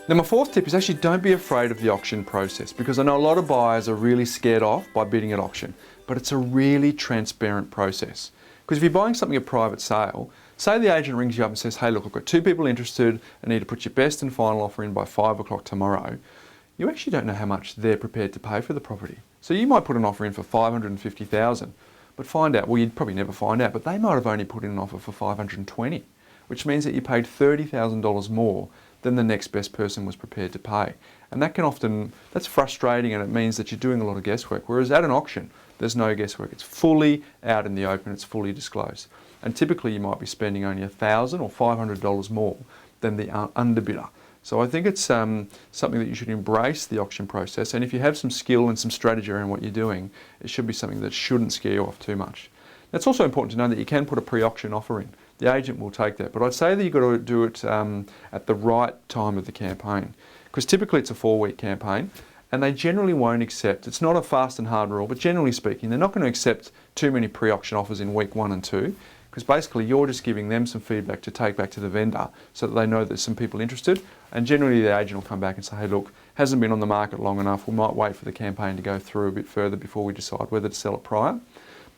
Now my fourth tip is actually don't be afraid of the auction process, because I know a lot of buyers are really scared off by bidding at auction, but it's a really transparent process. Because if you're buying something at private sale, say the agent rings you up and says, hey look, I've got 2 people interested and need to put your best and final offer in by 5 o'clock tomorrow, you actually don't know how much they're prepared to pay for the property. So you might put an offer in for $550,000, but find out, well you'd probably never find out, but they might have only put in an offer for $520,000, which means that you paid $30,000 more than the next best person was prepared to pay. And that can often, that's frustrating, and it means that you're doing a lot of guesswork. Whereas at an auction, there's no guesswork. It's fully out in the open, it's fully disclosed. And typically you might be spending only $1,000 or $500 more than the underbidder. So I think it's something that you should embrace, the auction process. And if you have some skill and some strategy around what you're doing, it should be something that shouldn't scare you off too much. It's also important to know that you can put a pre-auction offer in. The agent will take that, but I'd say that you've got to do it at the right time of the campaign, because typically it's a 4-week campaign and they generally won't accept, it's not a fast and hard rule, but generally speaking they're not going to accept too many pre-auction offers in week 1 and 2, because basically you're just giving them some feedback to take back to the vendor so that they know there's some people interested, and generally the agent will come back and say, hey look, hasn't been on the market long enough, we might wait for the campaign to go through a bit further before we decide whether to sell it prior.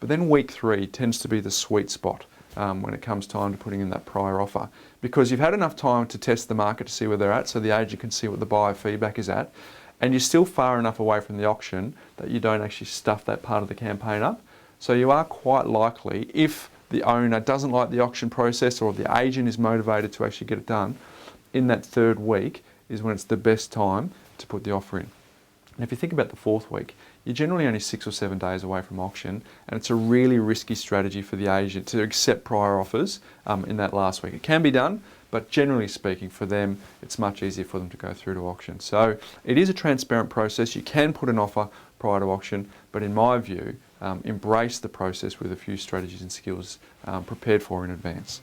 But then week 3 tends to be the sweet spot when it comes time to putting in that prior offer, because you've had enough time to test the market to see where they're at, so the agent can see what the buyer feedback is at, and you're still far enough away from the auction that you don't actually stuff that part of the campaign up. So you are quite likely, if the owner doesn't like the auction process or the agent is motivated to actually get it done, in that 3rd week is when it's the best time to put the offer in. And if you think about the 4th week, you're generally only 6 or 7 days away from auction, and it's a really risky strategy for the agent to accept prior offers in that last week. It can be done, but generally speaking for them, it's much easier for them to go through to auction. So it is a transparent process. You can put an offer prior to auction, but in my view, embrace the process with a few strategies and skills prepared for in advance.